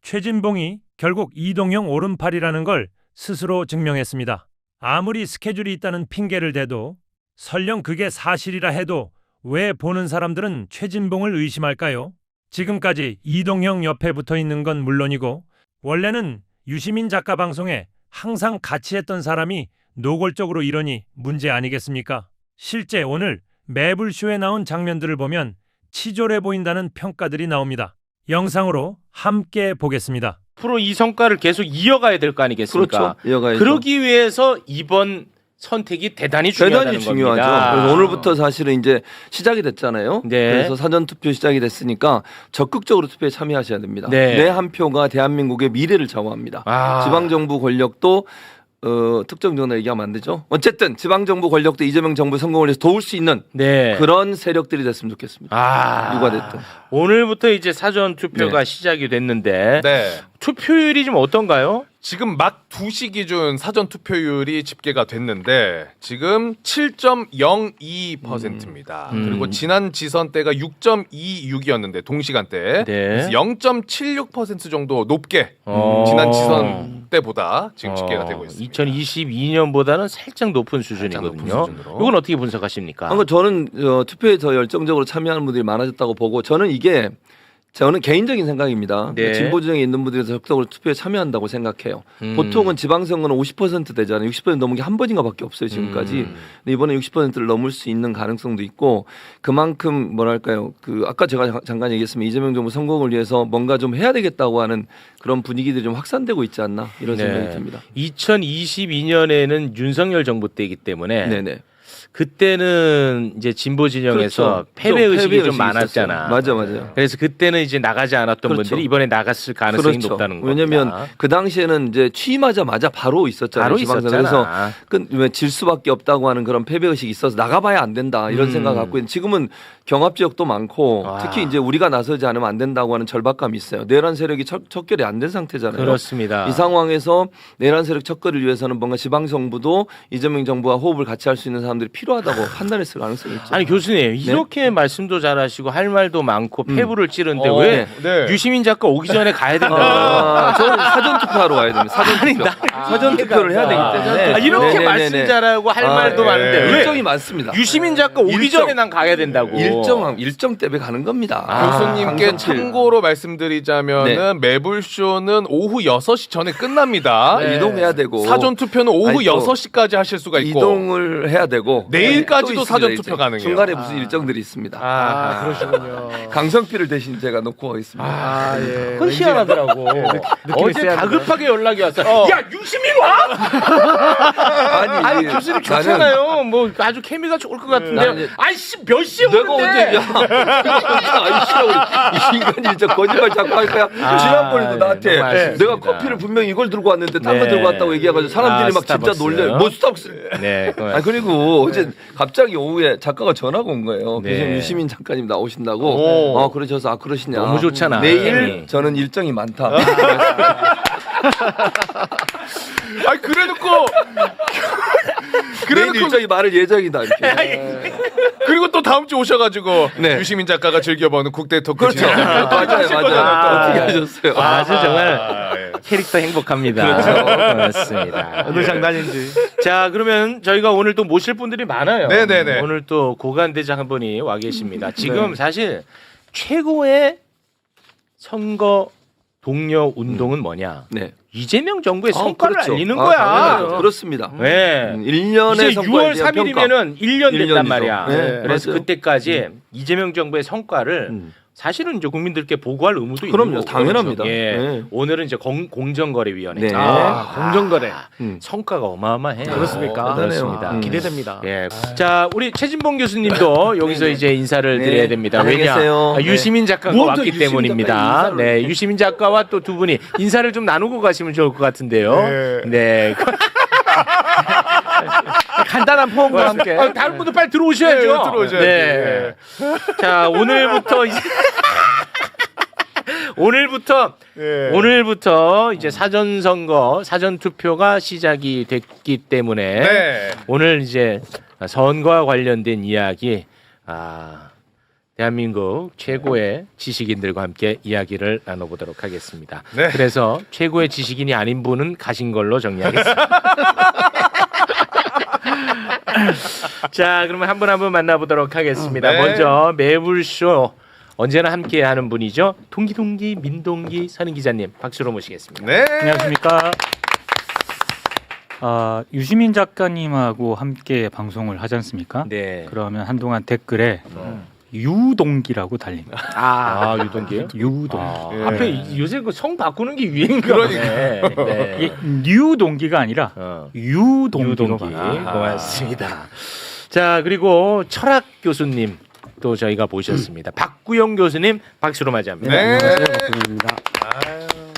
최진봉이 결국 이동형 오른팔이라는 걸 스스로 증명했습니다. 아무리 스케줄이 있다는 핑계를 대도 설령 그게 사실이라 해도 왜 보는 사람들은 최진봉을 의심할까요? 지금까지 이동형 옆에 붙어 있는 건 물론이고 원래는 유시민 작가 방송에 항상 같이 했던 사람이 노골적으로 이러니 문제 아니겠습니까? 실제 오늘 매불쇼에 나온 장면들을 보면 치졸해 보인다는 평가들이 나옵니다. 영상으로 함께 보겠습니다. 앞으로 이 성과를 계속 이어가야 될 거 아니겠습니까? 그렇죠. 이어가야죠. 그러기 위해서 이번 선택이 대단히 중요하다는 중요하죠. 겁니다. 그래서 오늘부터 사실은 이제 시작이 됐잖아요. 네. 그래서 사전 투표 시작이 됐으니까 적극적으로 투표에 참여하셔야 됩니다. 네. 내 한 표가 대한민국의 미래를 좌우합니다. 지방정부 권력도 특정 정당 얘기하면 안 되죠. 어쨌든 지방정부 권력도 이재명 정부 성공을 위해서 도울 수 있는 네. 그런 세력들이 됐으면 좋겠습니다. 누가 됐든. 오늘부터 이제 사전 투표가 시작이 됐는데 네. 투표율이 좀 어떤가요? 지금 막 2시 기준 사전 투표율이 집계가 됐는데 지금 7.02%입니다. 그리고 지난 지선 때가 6.26이었는데 동시간대 그래서 0.76% 정도 높게 지난 지선 때보다 지금 집계가 되고 있습니다. 2022년보다는 살짝 높은 수준이거든요. 이건 어떻게 분석하십니까? 저는 투표에 더 열정적으로 참여하는 분들이 많아졌다고 보고 저는 개인적인 생각입니다. 네. 진보진영에 있는 분들이 적극적으로 투표에 참여한다고 생각해요. 보통은 지방선거는 50% 되잖아요. 60% 넘은 게 한 번인가밖에 없어요 지금까지. 근데 이번에 60%를 넘을 수 있는 가능성도 있고 그만큼 뭐랄까요. 아까 제가 잠깐 얘기했으면 이재명 정부 성공을 위해서 뭔가 좀 해야 되겠다고 하는 그런 분위기들이 좀 확산되고 있지 않나 이런 생각이 듭니다. 2022년에는 윤석열 정부 때이기 때문에. 네네. 그때는 이제 진보 진영에서 그렇죠. 패배 의식이 좀 있었어요. 많았잖아. 맞아요. 그래서 그때는 이제 나가지 않았던 그렇죠. 분들이 이번에 나갔을 가능성이 그렇죠. 높다는 거죠. 왜냐하면 그 당시에는 이제 취임하자마자 바로 있었잖아요. 바로 지방선거. 있었잖아. 그래서 질 수밖에 없다고 하는 그런 패배 의식이 있어서 나가봐야 안 된다 이런 생각을 갖고 있는. 지금은 경합 지역도 많고 특히 이제 우리가 나서지 않으면 안 된다고 하는 절박감이 있어요. 내란 세력이 척결이 안 된 상태잖아요. 그렇습니다. 이 상황에서 내란 세력 척결을 위해서는 뭔가 지방 정부도 이재명 정부와 호흡을 같이 할 수 있는 사람들이 필요하다고 판단했을 가능성이 있죠. 아니 교수님 이렇게 말씀도 잘하시고 할 말도 많고 패부를 찌른데 왜 네. 유시민 작가 오기 전에 가야 된다. 저는 사전 투표하러 가야 됩니다. 사전 투표를 해야 되기 때문에 이렇게 말씀 잘하고 할 말도 많은데 왜 일정이 많습니다. 유시민 작가 오기 전에 난 가야 된다고. 일정 때문에 가는 겁니다. 교수님께 참고로 말씀드리자면은 매불쇼는 오후 6시 전에 끝납니다. 이동해야 되고 사전 투표는 오후 6시까지 하실 수가 있고 이동을 해야 되고 내일까지도 사전 투표 가능해요. 중간에 무슨 일정들이 있습니다. 그러시군요. 강성필을 대신 제가 놓고 가겠습니다. 그건 희한하더라고. 어제 다급하게 연락이 왔어. 야 유시민 와? 아니 교수님 좋잖아요. 뭐 아주 케미가 좋을 것 같은데. 아이씨 몇 시에 내가 오는데? 언제 이 인간이 진짜 거짓말 자꾸 할 거야. 지난번에도 나한테 내가 커피를 분명히 이걸 들고 왔는데 딴 거 들고 왔다고 얘기해가지고 사람들이 막 진짜 놀려요. 뭐 스타벅스. 네. 그리고 어제 갑자기 오후에 작가가 전화가 온 거예요. 교수님 유시민 작가님 나오신다고. 그러셔서 그러시냐. 너무 좋잖아. 내일 저는 일정이 많다. 그래놓고 내일 일정이 많을 예정이다 이렇게. 그리고 또 다음 주 오셔가지고 유시민 작가가 즐겨보는 국대 토크. 그렇죠. 맞아요. 어떻게 하셨어요? 아주 정말 캐릭터 행복합니다. 그렇죠. 그렇습니다. 어느 장난인지. 자, 그러면 저희가 오늘 또 모실 분들이 많아요. 네네네. 오늘 또 고관대장 한 분이 와 계십니다. 지금 사실 최고의 선거 동료 운동은 뭐냐? 이재명 정부의 성과를 알리는 거야. 그렇습니다. 네. 1년의 이제 6월 3일이면은 1년 됐단 말이야. 그래서 맞아요. 그때까지 이재명 정부의 성과를 사실은 이제 국민들께 보고할 의무도 있는 그럼요. 거고. 당연합니다. 오늘은 이제 공정거래위원회. 네. 공정거래. 성과가 어마어마해요. 그렇습니까? 그렇습니다. 기대됩니다. 자, 우리 최진봉 교수님도 여기서 이제 인사를 드려야 됩니다. 왜냐? 계세요. 유시민 작가가 먼저 왔기 유시민 때문입니다. 작가 인사를 유시민 작가와 또 두 분이 인사를 좀 나누고 가시면 좋을 것 같은데요. 네. 간단한 포옹과 함께. 다른 분도 빨리 들어오셔야죠. 들어오셔야지. 자, 오늘부터 이제 사전 선거, 사전 투표가 시작이 됐기 때문에 오늘 이제 선거와 관련된 이야기 대한민국 최고의 지식인들과 함께 이야기를 나눠보도록 하겠습니다. 네. 그래서 최고의 지식인이 아닌 분은 가신 걸로 정리하겠습니다. 자, 그러면 한 분 한 분 만나보도록 하겠습니다. 네. 먼저 매불쇼 언제나 함께하는 분이죠. 동기동기 민동기 선임 기자님 박수로 모시겠습니다. 네. 안녕하십니까. 유시민 작가님하고 함께 방송을 하지 않습니까? 네. 그러면 한동안 댓글에 유동기라고 달립니다. 유동기요? 유동기. 앞에 요새 그 성 바꾸는 게 유행인가 보네. 네. 이게 뉴동기가 아니라 유동기로 유동기 봐. 고맙습니다. 자, 그리고 철학 교수님 또 저희가 모셨습니다. 박구영 교수님 박수로 맞이합니다. 네.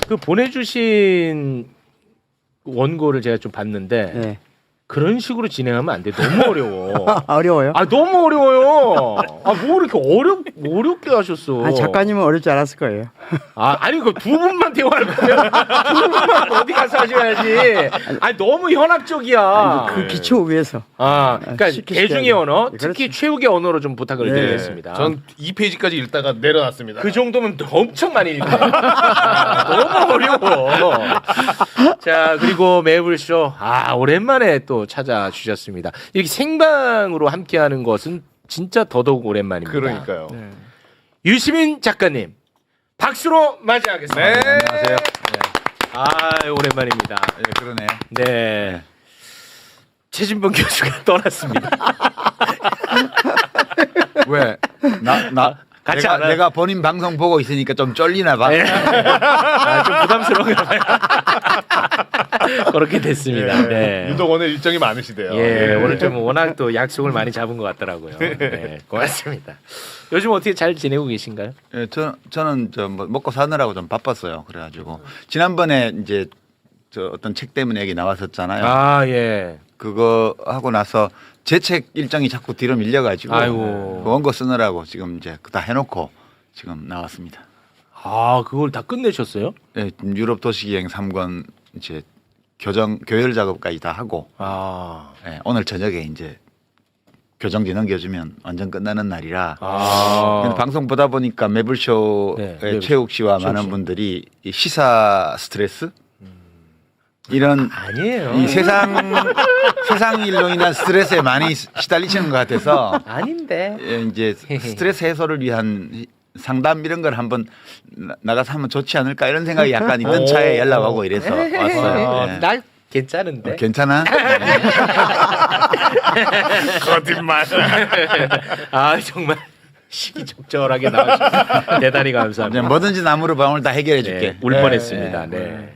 그 보내주신 원고를 제가 좀 봤는데 네. 그런 식으로 진행하면 안 돼. 너무 어려워. 어려워요? 너무 어려워요. 뭐 이렇게 어렵게 하셨어. 작가님은 어릴 줄 알았을 거예요. 아니 그 두 분만 대화할 거면 두 분만 어디 가서 하셔야지. 너무 현학적이야. 그 기초 위에서. 그러니까 쉽게 대중의 시켜야 언어, 돼. 특히 최욱의 언어로 좀 부탁을 네. 드리겠습니다. 전 2페이지까지 읽다가 내려놨습니다. 그 정도면 엄청 많이 읽어요. 너무 어려워. 자, 그리고 매불쇼 오랜만에 또 찾아주셨습니다. 이렇게 생방으로 함께하는 것은 진짜 더더욱 오랜만입니다. 그러니까요. 유시민 작가님 박수로 맞이하겠습니다. 네. 안녕하세요. 오랜만입니다. 네, 그러네요. 네. 최진봉 교수가 떠났습니다. 왜? 같이 안 내가 본인 방송 보고 있으니까 좀 쫄리나 봐. 좀 부담스러운가 봐요. 그렇게 됐습니다. 네. 유독 오늘 일정이 많으시대요. 예, 오늘 좀 워낙 또 약속을 많이 잡은 것 같더라고요. 네, 고맙습니다. 요즘 어떻게 잘 지내고 계신가요? 예, 저는 뭐 먹고 사느라고 좀 바빴어요. 그래가지고 지난번에 이제 어떤 책 때문에 얘기 나왔었잖아요. 예. 그거 하고 나서 제 책 일정이 자꾸 뒤로 밀려가지고 아이고. 그 원고 쓰느라고 지금 이제 다 해놓고 지금 나왔습니다. 그걸 다 끝내셨어요? 예, 유럽 도시기행 3권 이제 교열 작업까지 다 하고 예, 오늘 저녁에 이제 교정지 넘겨주면 완전 끝나는 날이라 근데 방송 보다 보니까 매불쇼의 최욱 씨와 많은 분들이 이 시사 스트레스 이런 아니에요. 이 세상 일로 인한 스트레스에 많이 시달리시는 것 같아서 아닌데. 예, 이제 스트레스 해소를 위한 상담 이런 걸 한번 나가서 하면 좋지 않을까 이런 생각이 약간 있던 차에 연락 오고 이래서 왔어요. 네. 나 괜찮은데. 괜찮아? 거짓말. 정말 시기적절하게 나와주셔서 대단히 감사합니다. 뭐든지 나무로 방울 다 해결해 줄게. 네, 울 뻔했습니다. 네.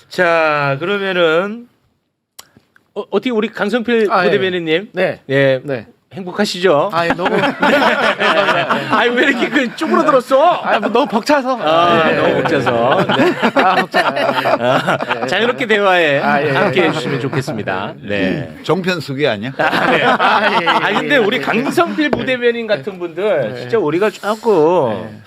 자, 그러면은 어떻게 우리 강성필 부대변인님, 네. 네, 네. 행복하시죠? 너무 왜 이렇게 쭈그러들었어? 너무 벅차서. 너무 벅차서. 네. 자유롭게 대화에 함께 해주시면 좋겠습니다. 네. 종편수기 아니야? 근데 우리 강성필 부대변인 같은 분들 진짜 우리가 조금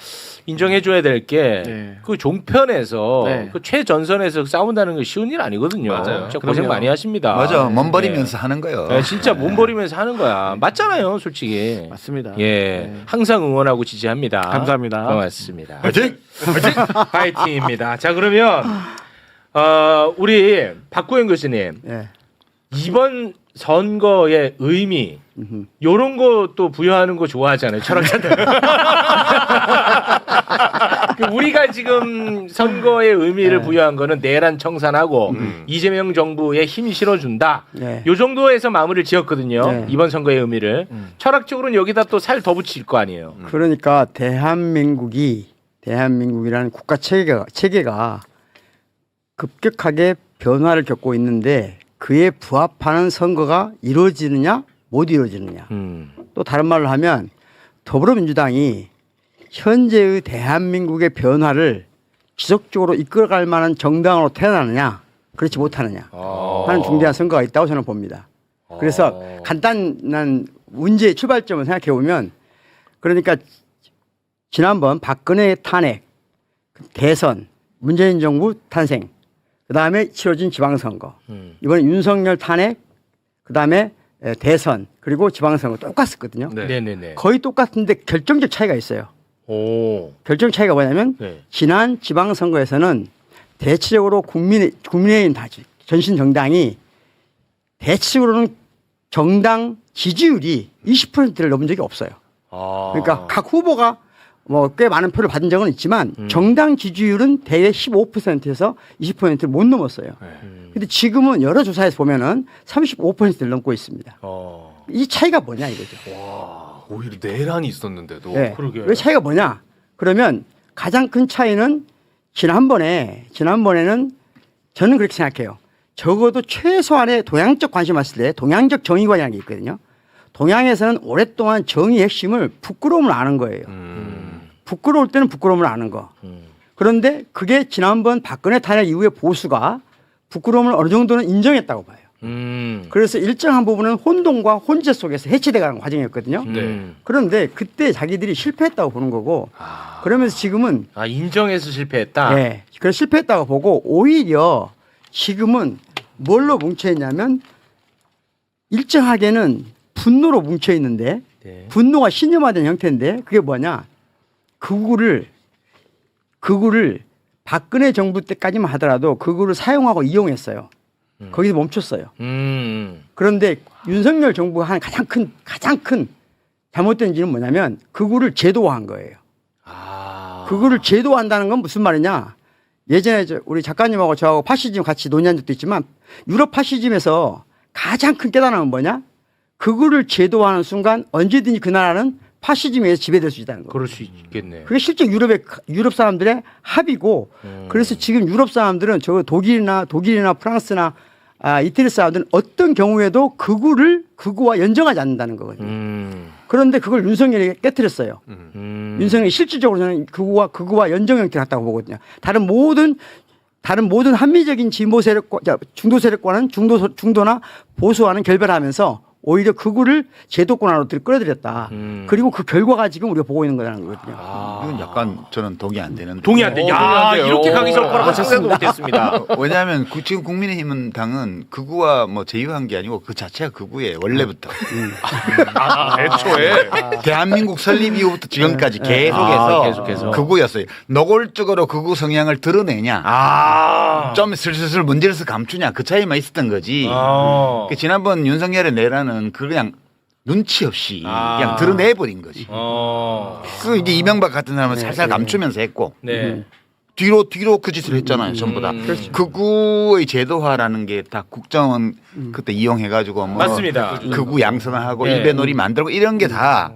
인정해줘야 될 게 그 종편에서 그 최전선에서 싸운다는 게 쉬운 일 아니거든요. 맞아요. 진짜 고생 많이 하십니다. 맞아. 몸 버리면서 하는 거요. 네, 진짜 몸 버리면서 하는 거야. 맞잖아요, 솔직히. 맞습니다. 예, 항상 응원하고 지지합니다. 감사합니다. 고맙습니다. 화이팅! 파이팅입니다. 자, 그러면 우리 박구영 교수님 네. 이번 선거의 의미 요런 거 또 부여하는 거 좋아하잖아요, 철학자들. 우리가 지금 선거의 의미를 부여한 거는 내란 청산하고 이재명 정부에 힘 실어준다. 네. 요 정도에서 마무리를 지었거든요. 네. 이번 선거의 의미를. 철학적으로는 여기다 또 살 더 붙일 거 아니에요. 그러니까 대한민국이라는 국가 체계가 급격하게 변화를 겪고 있는데 그에 부합하는 선거가 이루어지느냐 못 이루어지느냐. 또 다른 말로 하면 더불어민주당이 현재의 대한민국의 변화를 지속적으로 이끌어갈 만한 정당으로 태어나느냐 그렇지 못하느냐 하는 중대한 선거가 있다고 저는 봅니다. 그래서 간단한 문제의 출발점을 생각해 보면 그러니까 지난번 박근혜 탄핵, 대선, 문재인 정부 탄생, 그다음에 치러진 지방선거, 이번에 윤석열 탄핵, 그다음에 대선 그리고 지방선거 똑같았거든요. 네네네. 거의 똑같은데 결정적 차이가 있어요. 오. 결정 차이가 뭐냐면 네. 지난 지방선거에서는 대체적으로 국민의힘 전신 정당이 대체적으로는 정당 지지율이 20%를 넘은 적이 없어요. 그러니까 각 후보가 뭐 꽤 많은 표를 받은 적은 있지만 정당 지지율은 대개 15%에서 20%를 못 넘었어요. 근데 지금은 여러 조사에서 보면은 35%를 넘고 있습니다. 이 차이가 뭐냐 이거죠. 와, 오히려 내란이 있었는데도. 네. 그러게요. 왜 차이가 뭐냐? 그러면 가장 큰 차이는 지난번에는 저는 그렇게 생각해요. 적어도 최소한의 동양적 관심 왔을 때 동양적 정의관이라는 게 있거든요. 동양에서는 오랫동안 정의의 핵심을 부끄러움을 아는 거예요. 부끄러울 때는 부끄러움을 아는 거. 그런데 그게 지난번 박근혜 탄핵 이후에 보수가 부끄러움을 어느 정도는 인정했다고 봐요. 그래서 일정한 부분은 혼동과 혼재 속에서 해체돼가는 과정이었거든요. 그런데 그때 자기들이 실패했다고 보는 거고 그러면서 지금은 인정해서 실패했다. 네, 그래서 실패했다고 보고 오히려 지금은 뭘로 뭉쳐있냐면 일정하게는 분노로 뭉쳐있는데 분노가 신념화된 형태인데 그게 뭐냐 극우를 박근혜 정부 때까지만 하더라도 극우를 사용하고 이용했어요. 거기서 멈췄어요. 그런데 윤석열 정부가 한 가장 큰 잘못된 일은 뭐냐면 극우를 제도화한 거예요. 극우를 제도화한다는 건 무슨 말이냐? 예전에 우리 작가님하고 저하고 파시즘 같이 논의한 적도 있지만 유럽 파시즘에서 가장 큰 깨달음은 뭐냐? 극우를 제도화하는 순간 언제든지 그 나라는 파시즘에 의해서 지배될 수 있다는 거예요. 그럴 수 있겠네. 그게 실제 유럽 사람들의 합의고 그래서 지금 유럽 사람들은 저 독일이나 프랑스나 이태리 사람들은 어떤 경우에도 극우와 연정하지 않는다는 거거든요. 그런데 그걸 윤석열이 깨뜨렸어요. 윤석열이 실질적으로 저는 극우와 연정 형태를 갖다고 보거든요. 다른 모든 합리적인 진보 세력과 중도 세력과는 중도나 보수와는 결별하면서 오히려 극우를 제도권 안으로 끌어들였다. 그리고 그 결과가 지금 우리가 보고 있는 거라는 거거든요. 이건 약간 저는 동의 안 되는데. 동의 안 돼. 야, 이렇게 가기 전 거라고 생각도 못했습니다. 왜냐하면 지금 국민의힘은 당은 극우와 뭐 제휴한 게 아니고 그 자체가 극우예요. 원래부터. 애초에 대한민국 설립 이후부터 지금까지 계속해서 극우였어요. 노골적으로 극우 성향을 드러내냐. 좀 슬슬 문제를 감추냐. 그 차이만 있었던 거지. 지난번 윤석열의 내란은 그냥 눈치 없이 그냥 드러내버린 거지. 그 이제 이명박 같은 사람은 살살 감추면서 했고 뒤로 그 짓을 했잖아요. 전부 다. 극우의 제도화라는 게 다 국정원 그때 이용해가지고 뭐 맞습니다. 극우 양성하고 일베놀이 만들고 이런 게 다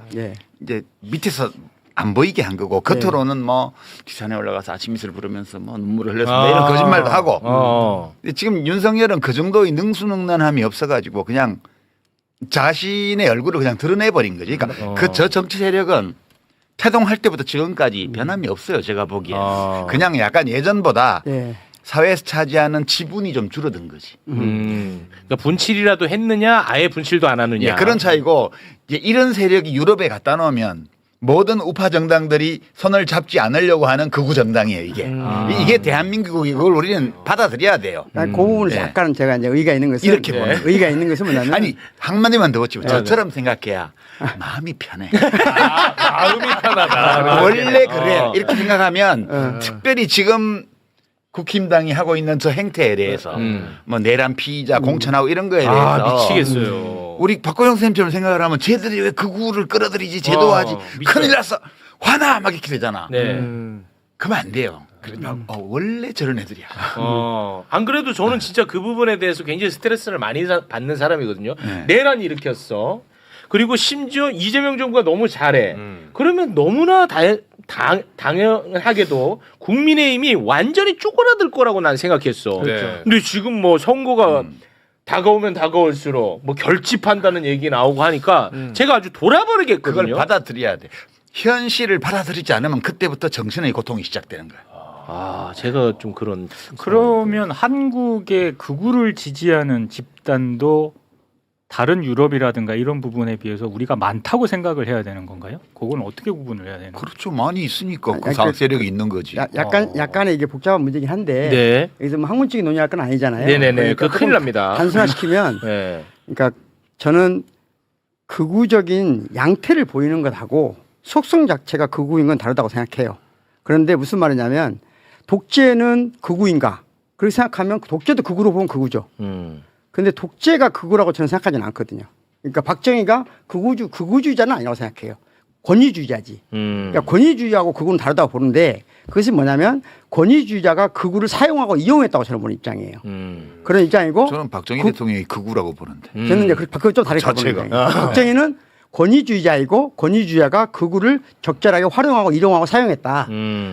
이제 밑에서 안 보이게 한 거고 겉으로는 뭐 뒷산에 올라가서 아침 이슬 부르면서 뭐 눈물을 흘렸습니다 이런 거짓말도 하고 지금 윤석열은 그 정도의 능수능란함이 없어가지고 그냥 자신의 얼굴을 그냥 드러내버린 거지. 그러니까 그 저 정치 세력은 태동할 때부터 지금까지 변함이 없어요. 제가 보기에. 그냥 약간 예전보다 사회에서 차지하는 지분이 좀 줄어든 거지. 그러니까 분칠이라도 했느냐 아예 분칠도 안 하느냐. 그런 차이고 이제 이런 세력이 유럽에 갖다 놓으면 모든 우파 정당들이 손을 잡지 않으려고 하는 극우 정당이에요. 이게 대한민국이 그걸 우리는 받아들여야 돼요. 그 부분에서 약간은 제가 이제 의의가 있는 것은 이렇게 보는 의의가 있는 것은 뭐냐면 아니 한마디만 더 붙이고 저처럼 생각해야 마음이 편해. 마음이 편하다. 원래 그래. 이렇게 생각하면 특별히 지금 국힘당이 하고 있는 저 행태에 대해서 뭐 내란 피의자 공천하고 이런 거에 대해서 미치겠어요. 우리 박근영 선생님처럼 생각을 하면 쟤들이 왜 극우를 끌어들이지 제도화하지 큰일 났어 화나 막 이렇게 되잖아. 그러면 안 돼요. 그러면 원래 저런 애들이야. 안 그래도 저는 진짜 그 부분에 대해서 굉장히 스트레스를 많이 받는 사람이거든요. 내란 일으켰어. 그리고 심지어 이재명 정부가 너무 잘해. 그러면 너무나 당연하게도 국민의힘이 완전히 쪼그라들 거라고 난 생각했어. 근데 지금 뭐 선거가 다가오면 다가올수록 뭐 결집한다는 얘기 나오고 하니까 제가 아주 돌아버리겠거든요. 그걸 받아들여야 돼. 현실을 받아들이지 않으면 그때부터 정신의 고통이 시작되는 거야. 제가 좀 그런. 그러면 한국의 극우를 지지하는 집단도 다른 유럽이라든가 이런 부분에 비해서 우리가 많다고 생각을 해야 되는 건가요? 그건 어떻게 구분을 해야 되는 거예요? 그렇죠. 많이 있으니까 그 세력이 있는 거지. 약간의 이게 복잡한 문제긴 한데 여기서 뭐 학문적인 논의할 건 아니잖아요. 네네네. 그 큰일 납니다. 단순화시키면 그러니까 저는 극우적인 양태를 보이는 것하고 속성 자체가 극우인 건 다르다고 생각해요. 그런데 무슨 말이냐면 독재는 극우인가? 그렇게 생각하면 독재도 극우로 보면 극우죠. 그런데 독재가 극우라고 저는 생각하지는 않거든요. 그러니까 박정희가 극우주의자는 아니라고 생각해요. 권위주의자지. 그러니까 권위주의하고 극우는 다르다고 보는데 그것이 뭐냐면 권위주의자가 극우를 사용하고 이용했다고 저는 보는 입장이에요. 그런 입장이고 저는 박정희 대통령이 극우라고 보는데. 저는 이제 그걸 좀 다르게 보는 자체가. 입장이에요. 박정희는 권위주의자이고 권위주의자가 극우를 적절하게 활용하고 이용하고 사용했다.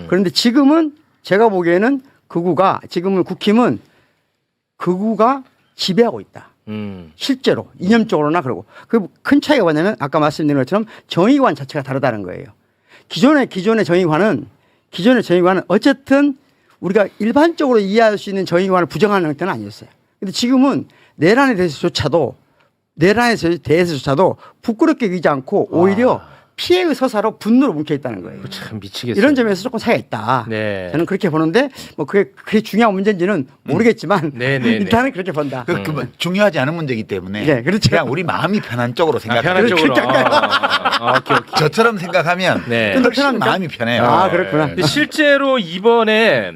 그런데 지금은 제가 보기에는 지금은 국힘은 극우가 지배하고 있다. 실제로 이념적으로나 그러고 그 큰 차이가 뭐냐면 아까 말씀드린 것처럼 정의관 자체가 다르다는 거예요. 기존의 정의관은 어쨌든 우리가 일반적으로 이해할 수 있는 정의관을 부정하는 형태는 아니었어요. 근데 지금은 내란에 대해서조차도 부끄럽게 여기지 않고 오히려 피해의 서사로 분노로 뭉쳐 있다는 거예요. 참 미치겠어요. 이런 점에서 조금 차이가 있다. 네. 저는 그렇게 보는데 뭐 그게 중요한 문제인지는 모르겠지만 일단은 그렇게 본다. 그 중요하지 않은 문제이기 때문에 네, 그렇죠. 그냥 우리 마음이 편한 쪽으로 생각해요. 편한 쪽으로. 오케이. 저처럼 생각하면 네. 훨씬 편합니까? 마음이 편해요. 아, 그렇구나. 근데 실제로 이번에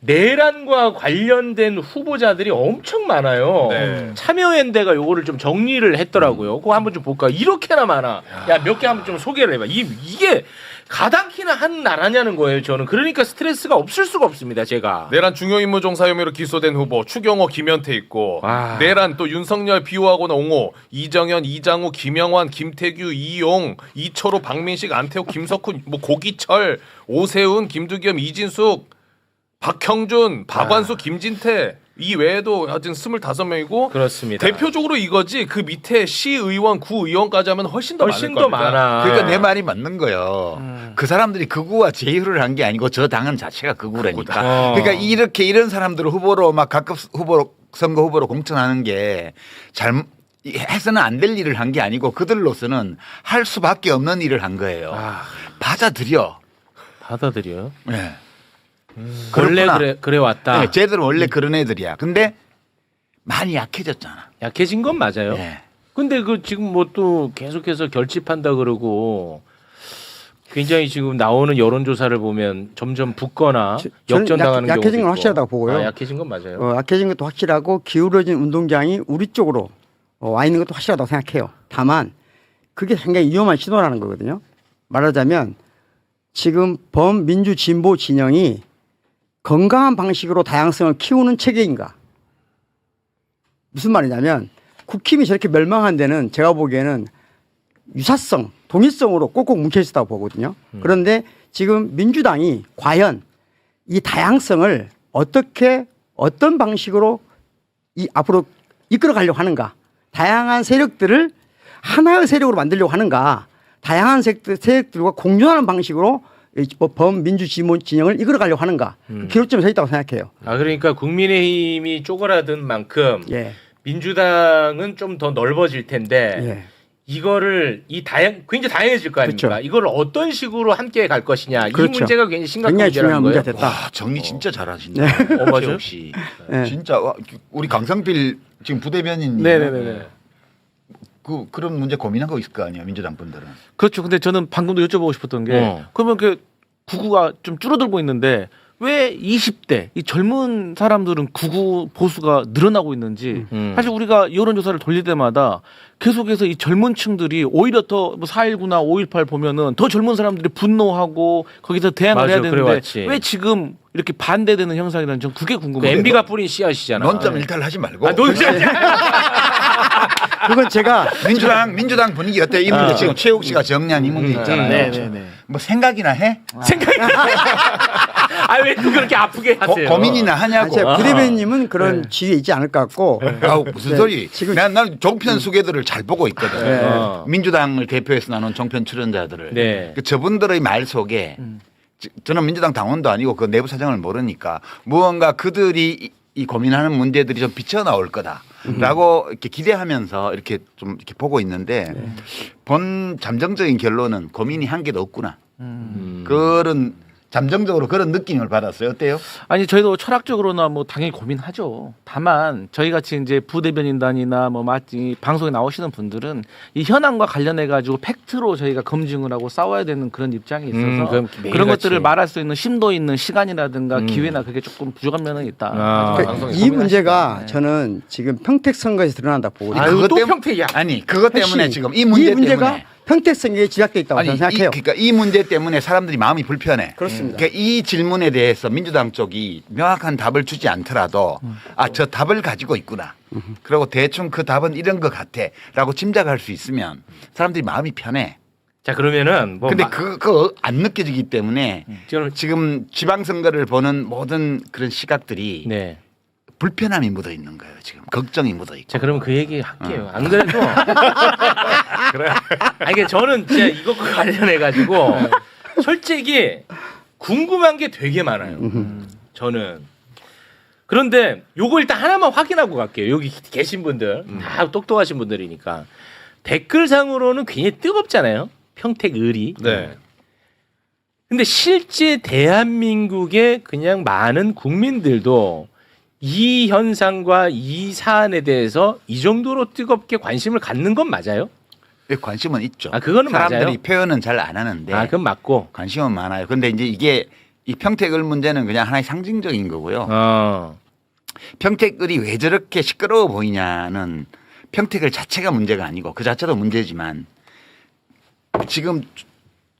내란과 관련된 후보자들이 엄청 많아요. 네. 참여연대가 요거를 좀 정리를 했더라고요. 그거 한번 좀 볼까? 이렇게나 많아. 야, 몇 개 한번 좀 소개를 해봐. 이게 가당키나 한 나라냐는 거예요. 저는 그러니까 스트레스가 없을 수가 없습니다. 제가. 내란 중요임무 종사 혐의로 기소된 후보 추경호, 김현태 있고 내란 또 윤석열 비호하고는 옹호, 이정현, 이장우, 김영환, 김태규, 이용, 이철호, 박민식, 안태욱, 김석훈, 뭐 고기철, 오세훈, 김두겸, 이진숙, 박형준, 박완수, 김진태 이 외에도 하여튼 25명이고 그렇습니다. 대표적으로 이거지 그 밑에 시의원, 구의원까지 하면 훨씬 더 많아. 그러니까 내 말이 맞는 거예요. 그 사람들이 극우와 제휴를 한 게 아니고 저 당은 자체가 극우라니까. 그러니까 이런 사람들을 후보로 막 각급 선거 후보로 공천하는 게 해서는 안 될 일을 한 게 아니고 그들로서는 할 수밖에 없는 일을 한 거예요. 받아들여. 네. 원래 그래 왔다. 네, 쟤들은 원래 그런 애들이야. 근데 많이 약해졌잖아. 약해진 건 맞아요. 네. 근데 그 지금 뭐 또 계속해서 결집한다 그러고 굉장히 지금 나오는 여론조사를 보면 점점 붙거나 역전당하는 경우도 약해진 건 있고. 확실하다고 보고요. 약해진 건 맞아요. 약해진 것도 확실하고 기울어진 운동장이 우리 쪽으로 와 있는 것도 확실하다고 생각해요. 다만 그게 상당히 위험한 신호라는 거거든요. 말하자면 지금 범민주 진보 진영이 건강한 방식으로 다양성을 키우는 체계인가? 무슨 말이냐면 국힘이 저렇게 멸망한 데는 제가 보기에는 유사성, 동일성으로 꼭꼭 뭉쳐 있었다고 보거든요. 그런데 지금 민주당이 과연 이 다양성을 어떤 방식으로 앞으로 이끌어가려고 하는가? 다양한 세력들을 하나의 세력으로 만들려고 하는가? 다양한 세력들과 공존하는 방식으로 범민주 진영을 이끌어가려고 하는가? 기로점에 서 있다고 생각해요. 그러니까 국민의힘이 쪼그라든 만큼 민주당은 좀 더 넓어질 텐데 이거를 굉장히 다양해질 거 아닙니까? 그렇죠. 이걸 어떤 식으로 함께 갈 것이냐 그렇죠. 이 문제가 굉장히 심각한 굉장히 문제라는 중요한 거예요. 문제가 됐다. 와, 정리 진짜 잘하신다. 맞아요? 역시 진짜 우리 강상필 지금 부대변인님. 네네네. 그런 문제 고민하고 있을 거 아니야 민주당 분들은. 그렇죠. 근데 저는 방금도 여쭤보고 싶었던 게 그러면 그 구구가 좀 줄어들고 있는데 왜 20대 이 젊은 사람들은 구구 보수가 늘어나고 있는지 사실 우리가 여론조사를 돌릴 때마다 계속해서 이 젊은 층들이 오히려 더 4.19나 5.18 보면은 더 젊은 사람들이 분노하고 거기서 대항을 해야 되는데 그래왔지. 왜 지금 이렇게 반대되는 현상이라는 전 그게 궁금해요. MB가 뿌린 씨앗이잖아. 논점 일탈 하지 말고. 그건 제가 민주당 분위기 어때? 이 문제 지금 최욱 씨가 정리한 이 문제 있잖아요. 네네네. 뭐 생각이나 해? 왜 그렇게 아프게 하세요? 고민이나 하냐고. 부대변인님은 그런 지위에 있지 않을 것 같고. 아우 무슨 소리? 지금 난 종편 수계들을 잘 보고 있거든. 네. 민주당을 대표해서 나눈 종편 출연자들을. 저분들의 말 속에 저는 민주당 당원도 아니고 그 내부 사정을 모르니까 무언가 그들이 이 고민하는 문제들이 좀 비쳐 나올 거다라고 이렇게 기대하면서 이렇게 좀 이렇게 보고 있는데 본 잠정적인 결론은 고민이 한 개도 없구나. 그런 잠정적으로 그런 느낌을 받았어요. 어때요? 아니 저희도 철학적으로나 뭐 당연히 고민하죠. 다만 저희 같이 이제 부대변인단이나 뭐 방송에 나오시는 분들은 이 현황과 관련해 가지고 팩트로 저희가 검증을 하고 싸워야 되는 그런 입장이 있어서 그런 것들을 말할 수 있는 심도 있는 시간이라든가 기회나 그게 조금 부족한 면은 있다. 이 문제가 저는 지금 평택 선거에서 드러난다 보거든요. 아유, 또 평택이야. 아니 그것 때문에 핵심, 지금 이 문제 문제가 때문에 평택 선거에 집약돼 있다고 저는 생각해요. 그러니까 이 문제 때문에 사람들이 마음이 불편해. 그렇습니다. 그러니까 이 질문에 대해서 민주당 쪽이 명확한 답을 주지 않더라도 저 답을 가지고 있구나. 그리고 대충 그 답은 이런 것 같아라고 짐작할 수 있으면 사람들이 마음이 편해. 자 그러면은 뭐 근데 그거 안 느껴지기 때문에 지금 지방선거를 보는 모든 그런 시각들이 네. 불편함이 묻어 있는 거예요. 지금 걱정이 묻어 있고. 자 그러면 그 얘기 할게요. 안 그래도 그래. 아니 이게 저는 진짜 이것과 관련해 가지고 솔직히 궁금한 게 되게 많아요. 저는 그런데 요거 일단 하나만 확인하고 갈게요. 여기 계신 분들 다 똑똑하신 분들이니까 댓글상으로는 굉장히 뜨겁잖아요. 평택을이. 네. 근데 실제 대한민국의 그냥 많은 국민들도 이 현상과 이 사안에 대해서 이 정도로 뜨겁게 관심을 갖는 건 맞아요? 관심은 있죠. 아, 그거는 사람들이 맞아요? 표현은 잘 안 하는데. 아, 그건 맞고. 관심은 많아요. 근데 이제 이게 이 평택을 문제는 그냥 하나의 상징적인 거고요. 평택을이 왜 저렇게 시끄러워 보이냐는 평택을 자체가 문제가 아니고 그 자체도 문제지만 지금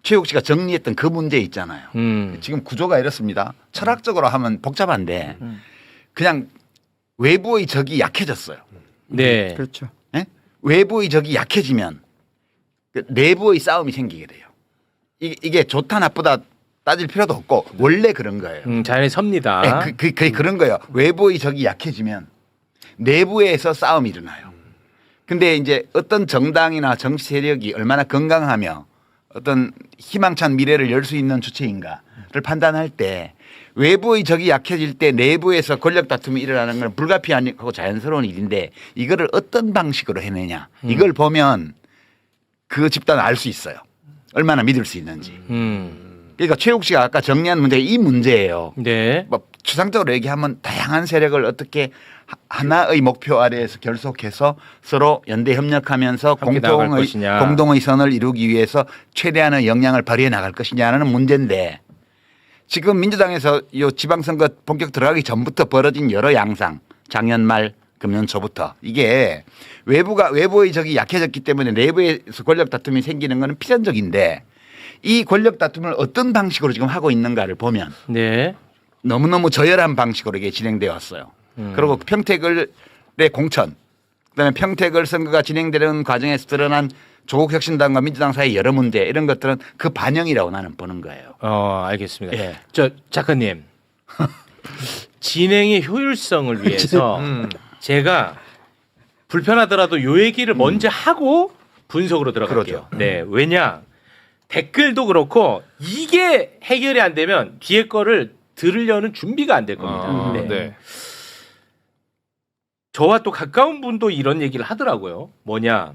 최욱 씨가 정리했던 그 문제 있잖아요. 지금 구조가 이렇습니다. 철학적으로 하면 복잡한데 그냥 외부의 적이 약해졌어요. 네. 그렇죠. 네? 외부의 적이 약해지면 내부의 싸움이 생기게 돼요. 이게 좋다 나쁘다 따질 필요도 없고 원래 그런 거예요. 자연의 섭니다. 네, 그런 거예요. 외부의 적이 약해지면 내부에서 싸움이 일어나요. 근데 이제 어떤 정당이나 정치 세력이 얼마나 건강하며 어떤 희망찬 미래를 열 수 있는 주체인가를 판단할 때 외부의 적이 약해질 때 내부에서 권력 다툼이 일어나는 건 불가피하고 자연스러운 일인데 이거를 어떤 방식으로 해내냐 이걸 보면 그 집단을 알 수 있어요. 얼마나 믿을 수 있는지. 그러니까 최욱 씨가 아까 정리한 문제가 이 문제예요. 네. 뭐 추상적으로 얘기하면 다양한 세력을 어떻게 하나의 목표 아래에서 결속해서 서로 연대 협력하면서 공동의 선을 이루기 위해서 최대한의 역량을 발휘해 나갈 것이냐는 문제인데 지금 민주당에서 이 지방선거 본격 들어가기 전부터 벌어진 여러 양상 작년 말 금년 초부터 이게 외부의 적이 약해졌기 때문에 내부에서 권력 다툼이 생기는 것은 필연적인데 이 권력 다툼을 어떤 방식으로 지금 하고 있는가를 보면 네. 너무너무 저열한 방식으로 이게 진행되어 왔어요. 그리고 평택을의 공천 그다음에 평택을 선거가 진행되는 과정에서 드러난 조국혁신당과 민주당 사이 여러 문제 이런 것들은 그 반영이라고 나는 보는 거예요. 알겠습니다. 예. 저 작가님 진행의 효율성을 위해서 제가 불편하더라도 요 얘기를 먼저 하고 분석으로 들어갈게요. 그렇죠. 네, 왜냐 댓글도 그렇고 이게 해결이 안 되면 뒤에 거를 들으려는 준비가 안 될 겁니다. 네. 네. 저와 또 가까운 분도 이런 얘기를 하더라고요. 뭐냐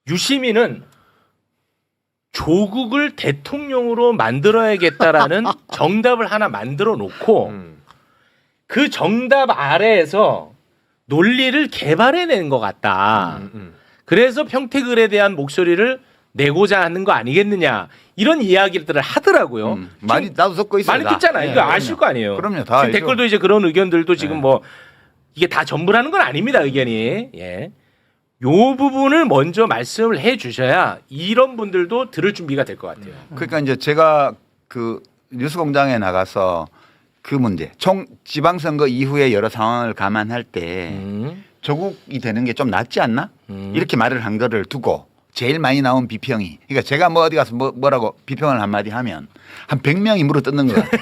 유시민은 조국을 대통령으로 만들어야겠다라는 정답을 하나 만들어 놓고 그 정답 아래에서 논리를 개발해낸 것 같다. 그래서 평택을에 대한 목소리를 내고자 하는 거 아니겠느냐 이런 이야기들을 하더라고요. 많이 나도 섞고 있어요. 많이 듣잖아요. 이거 아실 거 아니에요. 그럼요. 다 지금 댓글도 이제 그런 의견들도 지금 뭐 이게 다 전부라는 건 아닙니다. 의견이. 예. 요 부분을 먼저 말씀을 해 주셔야 이런 분들도 들을 준비가 될 것 같아요. 그러니까 이제 제가 그 뉴스공장에 나가서 그 문제 총 지방선거 이후에 여러 상황을 감안할 때 조국이 되는 게 좀 낫지 않나? 이렇게 말을 한 거를 두고 제일 많이 나온 비평이 그러니까 제가 뭐 어디 가서 뭐라고 비평을 한마디 하면 한 100명이 물어 뜯는 것 같아요.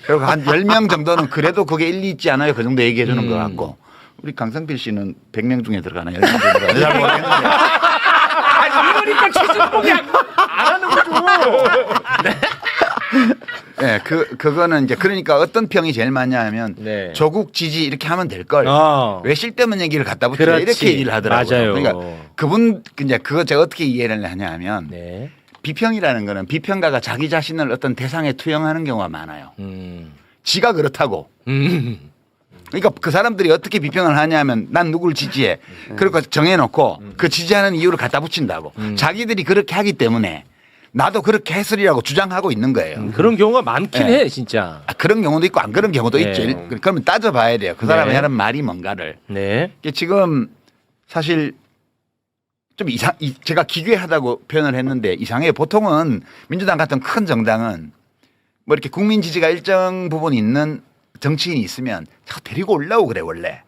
그리고 한 10명 정도는 그래도 그게 일리 있지 않아요. 그 정도 얘기해 주는 것 같고 우리 강성필 씨는 100명 중에 들어가나요? 10명 중에 들어가나요? 잘 모르겠는데. 아니 이러니까 취직폭이 안 하는 거죠. 네, 그거는 이제 그러니까 어떤 평이 제일 많냐 하면 조국 지지 이렇게 하면 될 걸. 왜 쓸데없는 얘기를 갖다 붙여 이렇게 얘기를 하더라고요. 맞아요. 그러니까 그분 이제 그거 제가 어떻게 이해를 하냐 하면 비평이라는 거는 비평가가 자기 자신을 어떤 대상에 투영하는 경우가 많아요. 지가 그렇다고. 그러니까 그 사람들이 어떻게 비평을 하냐면 난 누구를 지지해. 그러고 정해놓고 그 지지하는 이유를 갖다 붙인다고. 자기들이 그렇게 하기 때문에 나도 그렇게 했으리라고 주장하고 있는 거예요. 그런 경우가 많긴 해 진짜. 그런 경우도 있고 안 그런 경우도 네. 있죠. 그러면 따져봐야 돼요. 그 사람이 네. 하는 말이 뭔가를. 네. 지금 사실 좀 제가 기괴하다고 표현을 했는데 이상해요. 보통은 민주당 같은 큰 정당은 뭐 이렇게 국민 지지가 일정 부분 있는 정치인이 있으면 자꾸 데리고 올라오고 그래 원래.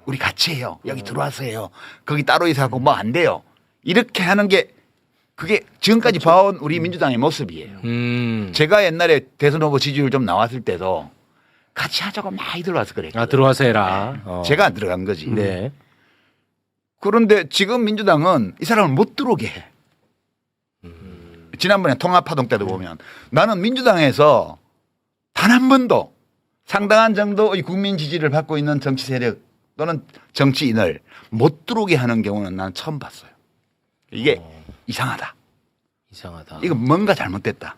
우리 같이 해요. 여기 들어와서 해요. 거기 따로 있어갖고 뭐 안 돼요. 이렇게 하는 게 그게 지금까지 봐온 우리 민주당의 모습이에요. 제가 옛날에 대선 후보 지지율 좀 나왔을 때도 같이 하자고 많이 들어와서 그랬거든요. 아 들어와서 해라. 제가 안 들어간 거지. 네. 그런데 지금 민주당은 이 사람을 못 들어오게 해. 지난번에 통합파동 때도 보면 나는 민주당에서 단 한 번도 상당한 정도의 국민 지지를 받고 있는 정치 세력 또는 정치인을 못 들어오게 하는 경우는 난 처음 봤어요. 이게 이상하다. 이상하다. 이거 뭔가 잘못됐다.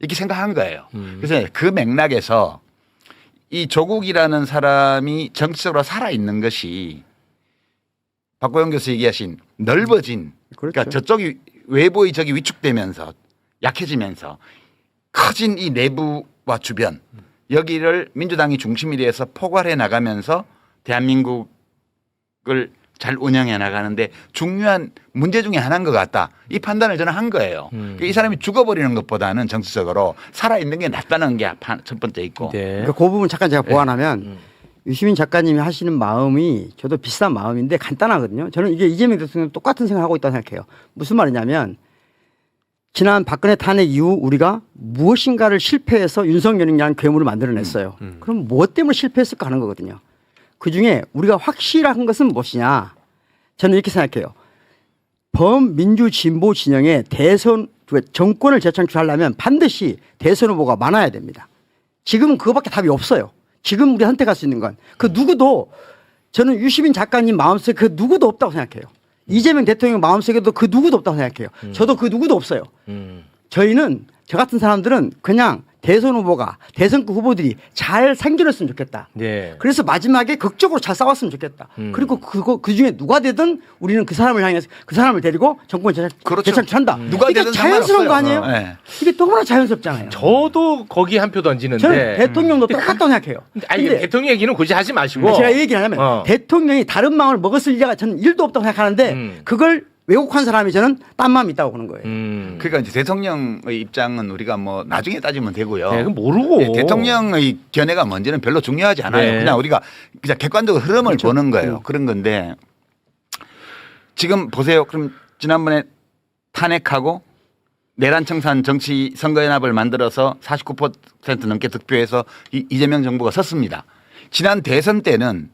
이렇게 생각한 거예요. 그래서 그 맥락에서 이 조국이라는 사람이 정치적으로 살아있는 것이 박고영 교수 얘기하신 넓어진 그러니까 저쪽이 외부의 적이 위축되면서 약해지면서 커진 이 내부와 주변 여기를 민주당이 중심이 돼서 포괄해 나가면서 대한민국을 잘 운영해 나가는데 중요한 문제 중에 하나인 것 같다. 이 판단을 저는 한 거예요. 이 사람이 죽어버리는 것보다는 정치적으로 살아있는 게 낫다는 게 첫 번째 있고. 네. 그러니까 그 부분 잠깐 제가 보완하면 유시민 작가님이 하시는 마음이 저도 비슷한 마음인데 간단하거든요. 저는 이게 이재명 대통령 똑같은 생각을 하고 있다고 생각해요. 무슨 말이냐면 지난 박근혜 탄핵 이후 우리가 무엇인가를 실패해서 윤석열이라는 괴물을 만들어냈어요. 그럼 무엇 때문에 실패했을까 하는 거거든요. 그중에 우리가 확실한 것은 무엇이냐. 저는 이렇게 생각해요. 범민주 진보 진영의 대선 정권을 재창출하려면 반드시 대선 후보가 많아야 됩니다. 지금은 그거밖에 답이 없어요. 지금 우리 선택할 수 있는 건 그 누구도 저는 유시민 작가님 마음속에 그 누구도 없다고 생각해요. 이재명 대통령 마음속에도 그 누구도 없다고 생각해요. 저도 그 누구도 없어요. 저희는 저 같은 사람들은 그냥 대선 후보가 대선급 후보들이 잘 생겨났으면 좋겠다. 네. 그래서 마지막에 극적으로 잘 싸웠으면 좋겠다. 그리고 그 중에 누가 되든 우리는 그 사람을 향해서 그 사람을 데리고 정권 재창출한다. 누가 이게 되든 자연스러운 거 아니에요? 네. 이게 너무나 자연스럽잖아요. 저도 거기 한 표 던지는데. 저는 대통령도 똑같다고 생각해요. 아니 근데 대통령 얘기는 굳이 하지 마시고. 제가 이 얘기를 하려면 대통령이 다른 마음을 먹었을 리가 저는 1도 없다고 생각하는데 그걸 왜곡한 사람이 저는 딴 마음이 있다고 보는 거예요. 그러니까 이제 대통령의 입장은 우리가 뭐 나중에 따지면 되고요. 네, 모르고. 네, 대통령의 견해가 뭔지는 별로 중요하지 않아요. 네. 그냥 우리가 그냥 객관적으로 흐름을 보는 거예요. 그런 건데 지금 보세요. 그럼 지난번에 탄핵하고 내란청산 정치 선거연합을 만들어서 49% 넘게 득표해서 이재명 정부가 섰습니다. 지난 대선 때는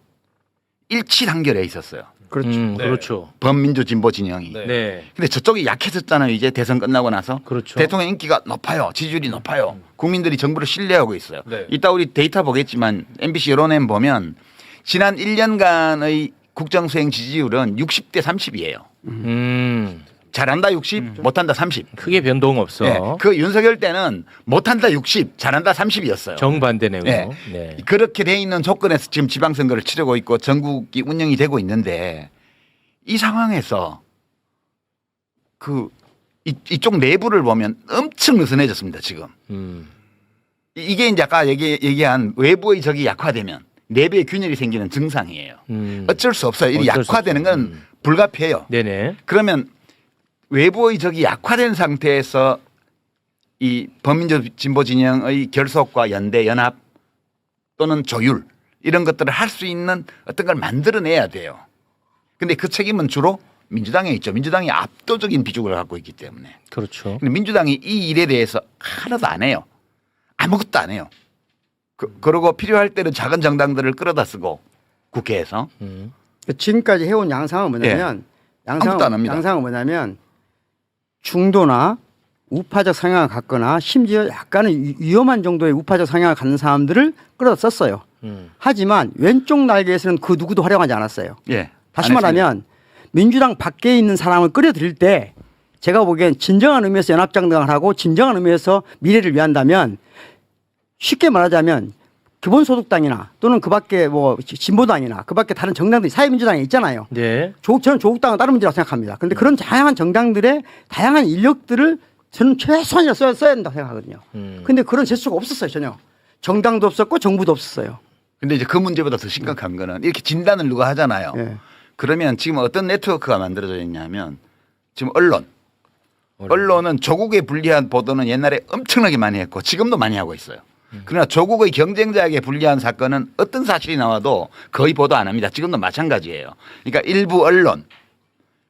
일치단결에 있었어요. 그렇죠. 네. 그렇죠. 범민주 진보 진영이. 네. 네. 근데 저쪽이 약해졌잖아요. 이제 대선 끝나고 나서. 그렇죠. 대통령 인기가 높아요. 지지율이 높아요. 국민들이 정부를 신뢰하고 있어요. 네. 이따 우리 데이터 보겠지만 MBC 여론엠 보면 지난 1년간의 국정수행 지지율은 60대 30이에요. 잘한다 60, 못한다 30. 크게 변동 없어. 네. 그 윤석열 때는 못한다 60, 잘한다 30이었어요. 정반대네요. 네. 네. 그렇게 돼 있는 조건에서 지금 지방선거를 치르고 있고 전국이 운영이 되고 있는데 이 상황에서 이쪽 내부를 보면 엄청 느슨해졌습니다. 지금. 이게 이제 아까 얘기한 외부의 적이 약화되면 내부의 균열이 생기는 증상이에요. 어쩔 수 없어요. 이 약화되는 건 불가피해요. 네네. 그러면 외부의 적이 약화된 상태에서 이 범민주 진보 진영의 결속과 연대, 연합 또는 조율 이런 것들을 할 수 있는 어떤 걸 만들어내야 돼요. 근데 그 책임은 주로 민주당에 있죠. 민주당이 압도적인 비중을 갖고 있기 때문에. 그렇죠. 근데 민주당이 이 일에 대해서 하나도 안 해요. 아무것도 안 해요. 그러고 필요할 때는 작은 정당들을 끌어다 쓰고 국회에서. 지금까지 해온 양상은 뭐냐면 아무것도 안 합니다. 양상은 뭐냐면 중도나 우파적 성향을 갖거나 심지어 약간은 위험한 정도의 우파적 성향을 갖는 사람들을 끌어다 썼어요. 하지만 왼쪽 날개에서는 그 누구도 활용하지 않았어요. 예. 다시 말하면 민주당 밖에 있는 사람을 끌어들일 때 제가 보기엔 진정한 의미에서 연합정당을 하고 진정한 의미에서 미래를 위한다면 쉽게 말하자면 기본소득당이나 또는 그밖에 뭐 진보당이나 그밖에 다른 정당들이 사회민주당이 있잖아요. 네. 저는 조국당은 다른 문제라고 생각합니다. 그런데 그런 다양한 정당들의 다양한 인력들을 저는 최소한이라 써야 된다고 생각하거든요. 그런데 그런 제스처가 없었어요. 전혀. 정당도 없었고 정부도 없었어요. 근데 이제 그 문제보다 더 심각한 거는 이렇게 진단을 누가 하잖아요. 예. 그러면 지금 어떤 네트워크가 만들어져 있냐면 지금 언론은 조국에 불리한 보도는 옛날에 엄청나게 많이 했고 지금도 많이 하고 있어요. 그러나 조국의 경쟁자에게 불리한 사건은 어떤 사실이 나와도 거의 보도 안 합니다. 지금도 마찬가지예요. 그러니까 일부 언론,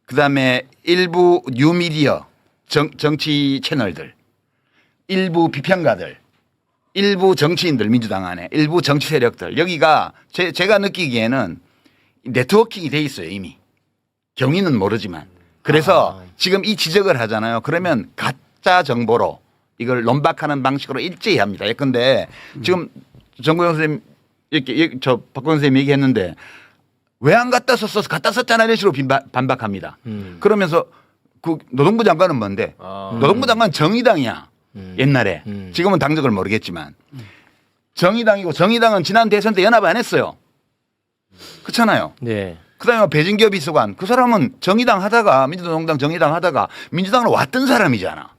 그다음에 일부 뉴미디어, 정치 채널들, 일부 비평가들, 일부 정치인들 민주당 안에 일부 정치 세력들 여기가 제가 느끼기에는 네트워킹이 돼 있어요 이미. 경위는 모르지만. 그래서 지금 이 지적을 하잖아요. 그러면 가짜 정보로 이걸 논박하는 방식으로 일제히 합니다. 예컨대 지금 정구영 선생님 이렇게 저 박광 선생님 얘기했는데 왜 안 갖다 썼어? 갖다 썼잖아 이런 식으로 반박합니다. 그러면서 그 노동부 장관은 뭔데? 노동부 장관은 정의당이야. 옛날에. 지금은 당적을 모르겠지만. 정의당이고 정의당은 지난 대선 때 연합 안 했어요. 그렇잖아요. 네. 그다음에 배진교 비서관 그 사람은 정의당 하다가 민주노동당 정의당 하다가 민주당으로 왔던 사람이잖아.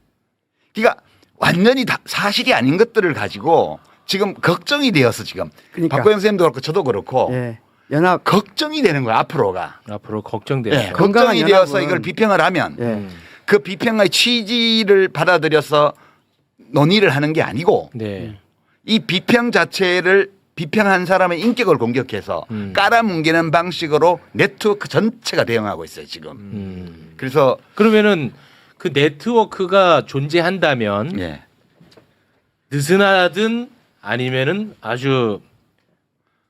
그러니까 완전히 다 사실이 아닌 것들을 가지고 지금 걱정이 되어서 지금 그러니까. 박고영 선생님도 그렇고 저도 그렇고 예. 연합 걱정이 되는 거야 앞으로가. 앞으로 걱정돼요. 네, 건강한 걱정이 되어서 연합은- 이걸 비평을 하면 예. 그 비평의 취지를 받아들여서 논의를 하는 게 아니고 네. 이 비평 자체를 비평한 사람의 인격을 공격해서 깔아뭉개는 방식으로 네트워크 전체가 대응하고 있어요 지금. 그래서 그러면은 그 네트워크가 존재한다면 예. 느슨하든 아니면은 아주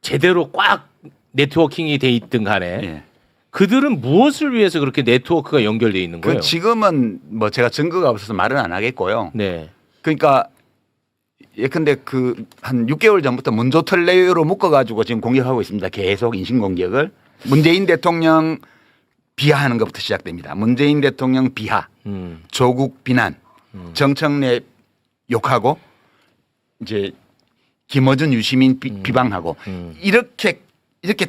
제대로 꽉 네트워킹이 돼 있든 간에 예. 그들은 무엇을 위해서 그렇게 네트워크가 연결돼 있는 거예요? 그 지금은 뭐 제가 증거가 없어서 말은 안 하겠고요. 네. 그러니까 예컨대 그 한 6개월 전부터 문조털레로 묶어가지고 지금 공격하고 있습니다. 계속 인신 공격을 문재인 대통령 비하하는 것부터 시작됩니다. 문재인 대통령 비하, 조국 비난, 정청래 욕하고 이제 김어준 유시민 비방하고 이렇게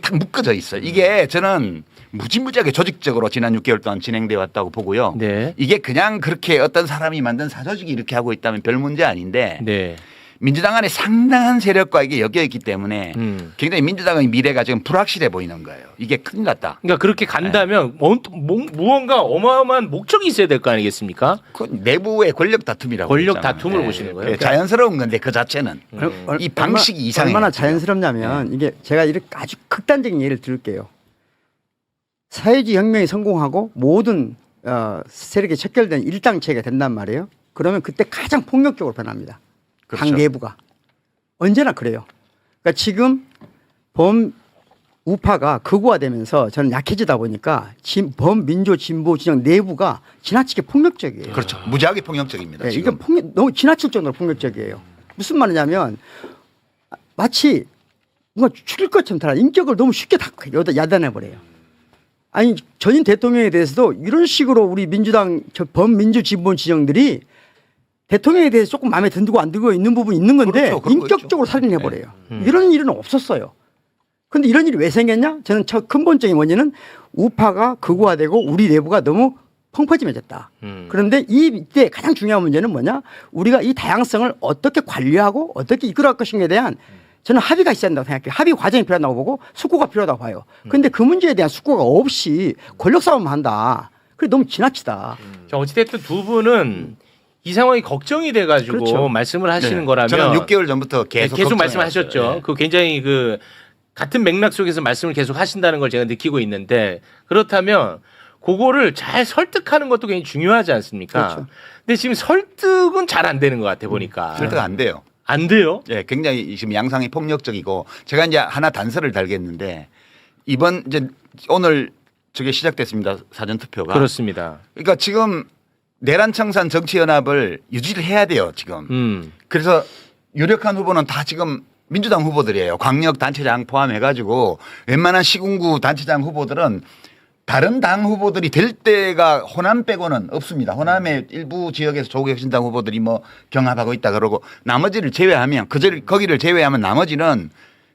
딱 묶어져 있어요. 이게 저는 무지무지하게 조직적으로 지난 6개월 동안 진행되어 왔다고 보고요. 네. 이게 그냥 그렇게 어떤 사람이 만든 사조직이 이렇게 하고 있다면 별 문제 아닌데 네. 민주당 안에 상당한 세력과 이게 엮여 있기 때문에 굉장히 민주당의 미래가 지금 불확실해 보이는 거예요. 이게 큰일 났다. 그러니까 그렇게 간다면 무언가 어마어마한 목적이 있어야 될 거 아니겠습니까? 그 내부의 권력 다툼이라고. 권력 그랬잖아요. 다툼을 보시는 거예요? 네, 자연스러운 건데 그 자체는 이 방식이 이상해요. 얼마나 자연스럽냐면 이게 제가 이렇게 아주 극단적인 예를 들을게요. 사회주의 혁명이 성공하고 모든 세력이 척결된 일당체가 된단 말이에요. 그러면 그때 가장 폭력적으로 변합니다. 그렇죠. 당 내부가. 언제나 그래요. 그러니까 지금 범우파가 극우화되면서 저는 약해지다 보니까 범민주 진보 진영 내부가 지나치게 폭력적이에요. 그렇죠. 무지하게 폭력적입니다. 네, 이게 지금. 너무 지나칠 정도로 폭력적이에요. 무슨 말이냐면 마치 뭔가 죽일 것처럼 다 인격을 너무 쉽게 다 야단해버려요. 아니 전임 대통령에 대해서도 이런 식으로 우리 민주당 범민주 진보 진영들이 대통령에 대해서 조금 마음에 든고 안 들고 있는 부분이 있는 건데 그렇죠. 그런 거 인격적으로 살인해버려요. 이런 일은 없었어요. 그런데 이런 일이 왜 생겼냐? 저는 근본적인 원인은 우파가 극우화되고 우리 내부가 너무 펑퍼짐해졌다. 그런데 이때 가장 중요한 문제는 뭐냐? 우리가 이 다양성을 어떻게 관리하고 어떻게 이끌어갈 것인가에 대한 저는 합의가 있어야 한다고 생각해요. 합의 과정이 필요하다고 보고 숙고가 필요하다고 봐요. 그런데 그 문제에 대한 숙고가 없이 권력 싸움을 한다. 그게 너무 지나치다. 자, 어찌됐든 두 분은 이 상황이 걱정이 돼가지고 그렇죠. 말씀을 하시는 네. 거라면 저는 6개월 전부터 계속 말씀하셨죠. 걱정해왔어요. 그 굉장히 그 같은 맥락 속에서 말씀을 계속 하신다는 걸 제가 느끼고 있는데 그렇다면 그거를 잘 설득하는 것도 굉장히 중요하지 않습니까? 그렇죠. 근데 지금 설득은 잘 안 되는 것 같아 보니까. 설득 안 돼요. 안 돼요? 예, 굉장히 지금 양상이 폭력적이고 제가 이제 하나 단서를 달겠는데 이번 이제 오늘 저게 시작됐습니다. 사전 투표가. 그렇습니다. 그러니까 지금 내란 청산 정치연합을 유지를 해야 돼요 지금. 그래서 유력한 후보는 다 지금 민주당 후보들이에요. 광역 단체장 포함해가지고 웬만한 시군구 단체장 후보들은 다른 당 후보들이 될 때가 호남 빼고는 없습니다. 호남의 일부 지역에서 조국혁신당 후보들이 뭐 경합하고 있다 그러고 나머지를 제외하면 거기를 제외하면 나머지는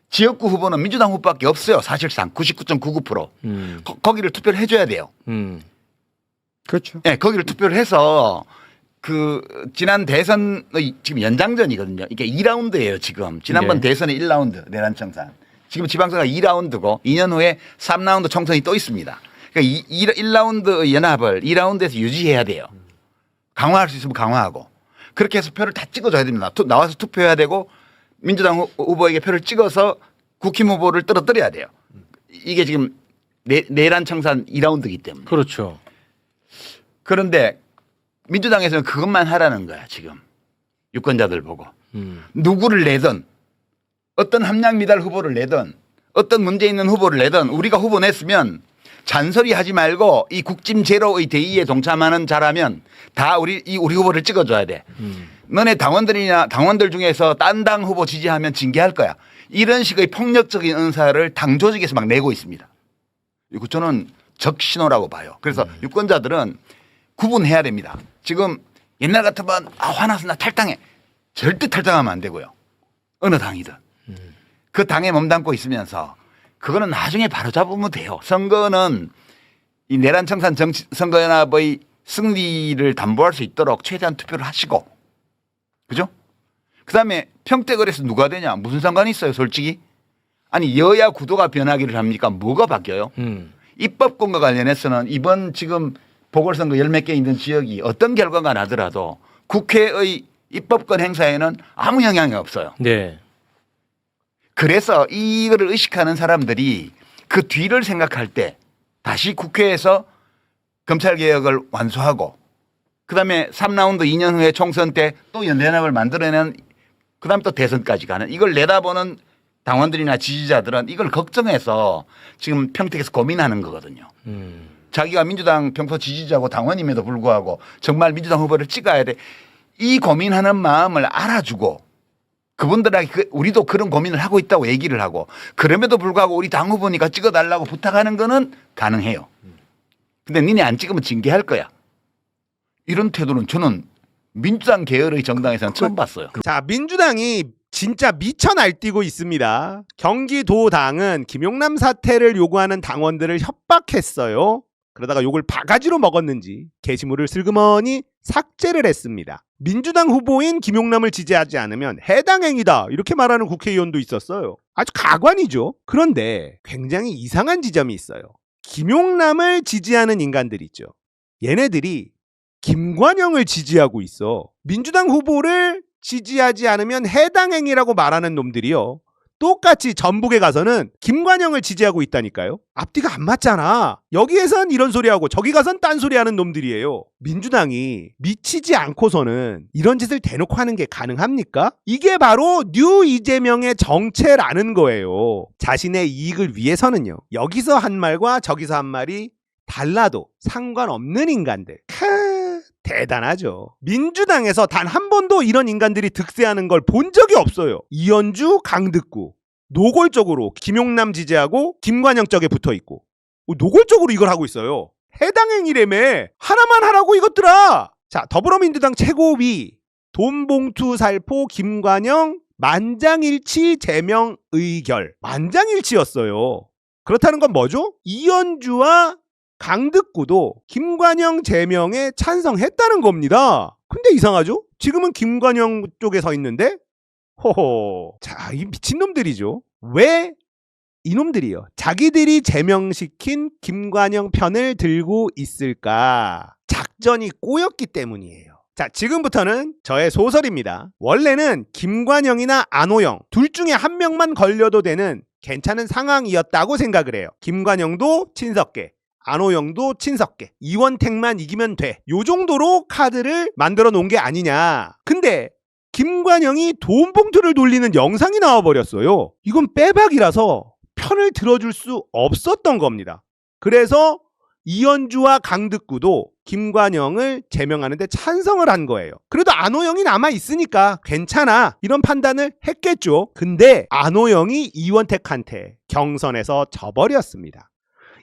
지역구 후보는 민주당 후보밖에 없어요. 사실상 99.99%. 거기를 투표를 해줘야 돼요. 그렇죠. 네, 거기를 투표를 해서 그 지난 대선의 지금 연장전이거든요. 이게 2라운드예요. 지금 지난번 대선에 1라운드 내란청산. 지금 지방선거가 2라운드고 2년 후에 3라운드 총선이 또 있습니다. 그러니까 1라운드 연합을 2라운드에서 유지해야 돼요. 강화할 수 있으면 강화하고 그렇게 해서 표를 다 찍어줘야 됩니다. 나와서 투표해야 되고 민주당 후보에게 표를 찍어서 국힘 후보를 떨어뜨려야 돼요. 이게 지금 내란 청산 2라운드이기 때문에. 그렇죠. 그런데 민주당에서는 그것만 하라는 거야 지금. 유권자들 보고. 누구를 내든 어떤 함량미달 후보를 내든 어떤 문제 있는 후보를 내든 우리가 후보 냈으면 잔소리 하지 말고 이 국짐 제로의 대의에 동참하는 자라면 다 우리 후보를 찍어줘야 돼. 너네 당원들 중에서 딴 당 후보 지지하면 징계할 거야. 이런 식의 폭력적인 은사를 당 조직에서 막 내고 있습니다. 이거 저는 적신호라고 봐요. 그래서 유권자들은 구분해야 됩니다. 지금 옛날 같으면 화나서 나 탈당해. 절대 탈당하면 안 되고요. 어느 당이든. 그 당에 몸담고 있으면서 그거는 나중에 바로잡으면 돼요. 선거는 이 내란청산 선거연합의 승리를 담보할 수 있도록 최대한 투표를 하시고 그죠? 그다음에 평택을해서 누가 되냐 무슨 상관이 있어요 솔직히. 아니 여야 구도가 변하기를 합니까? 뭐가 바뀌어요? 입법권과 관련해서는 이번 지금 보궐선거 열 몇 개 있는 지역이 어떤 결과가 나더라도 국회의 입법권 행사에는 아무 영향이 없어요. 네. 그래서 이거를 의식하는 사람들이 그 뒤를 생각할 때 다시 국회에서 검찰개혁을 완수하고 그다음에 3라운드 2년 후에 총선 때 또 연대연합을 만들어내는 그다음에 또 대선까지 가는 이걸 내다보는 당원들이나 지지자들은 이걸 걱정해서 지금 평택에서 고민하는 거거든요. 자기가 민주당 평소 지지자고 당원임에도 불구하고 정말 민주당 후보를 찍어야 돼. 이 고민하는 마음을 알아주고 그분들에게 우리도 그런 고민을 하고 있다고 얘기를 하고 그럼에도 불구하고 우리 당 후보니까 찍어달라고 부탁하는 거는 가능해요. 근데 니네 안 찍으면 징계할 거야. 이런 태도는 저는 민주당 계열의 정당에서는 처음 봤어요. 자, 민주당이 진짜 미쳐 날뛰고 있습니다. 경기도당은 김용남 사퇴를 요구하는 당원들을 협박했어요. 그러다가 욕을 바가지로 먹었는지 게시물을 슬그머니 삭제를 했습니다. 민주당 후보인 김용남을 지지하지 않으면 해당 행위다 이렇게 말하는 국회의원도 있었어요. 아주 가관이죠. 그런데 굉장히 이상한 지점이 있어요. 김용남을 지지하는 인간들 있죠. 얘네들이 김관영을 지지하고 있어. 민주당 후보를 지지하지 않으면 해당 행위라고 말하는 놈들이요. 똑같이 전북에 가서는 김관영을 지지하고 있다니까요. 앞뒤가 안 맞잖아. 여기에선 이런 소리하고 저기 가선 딴 소리하는 놈들이에요. 민주당이 미치지 않고서는 이런 짓을 대놓고 하는 게 가능합니까? 이게 바로 뉴 이재명의 정체라는 거예요. 자신의 이익을 위해서는요. 여기서 한 말과 저기서 한 말이 달라도 상관없는 인간들. 대단하죠. 민주당에서 단 한 번도 이런 인간들이 득세하는 걸 본 적이 없어요. 이현주, 강득구 노골적으로 김용남 지지하고 김관영 쪽에 붙어있고 노골적으로 이걸 하고 있어요. 해당 행위라며 하나만 하라고 이것들아. 자, 더불어민주당 최고위 돈봉투 살포 김관영 만장일치 제명 의결. 만장일치였어요. 그렇다는 건 뭐죠? 이현주와 강득구도 김관영 제명에 찬성했다는 겁니다. 근데 이상하죠? 지금은 김관영 쪽에 서 있는데 호호. 자, 이 미친놈들이죠. 왜 이놈들이요? 자기들이 제명시킨 김관영 편을 들고 있을까? 작전이 꼬였기 때문이에요. 자, 지금부터는 저의 소설입니다. 원래는 김관영이나 안호영 둘 중에 한 명만 걸려도 되는 괜찮은 상황이었다고 생각을 해요. 김관영도 친석계, 안호영도 친석계, 이원택만 이기면 돼. 요 정도로 카드를 만들어 놓은 게 아니냐. 근데 김관영이 돈 봉투를 돌리는 영상이 나와버렸어요. 이건 빼박이라서 편을 들어줄 수 없었던 겁니다. 그래서 이현주와 강득구도 김관영을 제명하는데 찬성을 한 거예요. 그래도 안호영이 남아있으니까 괜찮아 이런 판단을 했겠죠. 근데 안호영이 이원택한테 경선에서 져버렸습니다.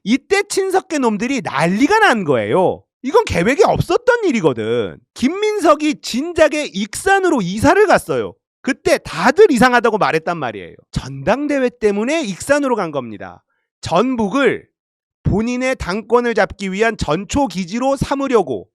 이때 친석계 놈들이 난리가 난 거예요. 이건 계획에 없었던 일이거든. 김민석이 진작에 익산으로 이사를 갔어요. 그때 다들 이상하다고 말했단 말이에요. 전당대회 때문에 익산으로 간 겁니다. 전북을 본인의 당권을 잡기 위한 전초 기지로 삼으려고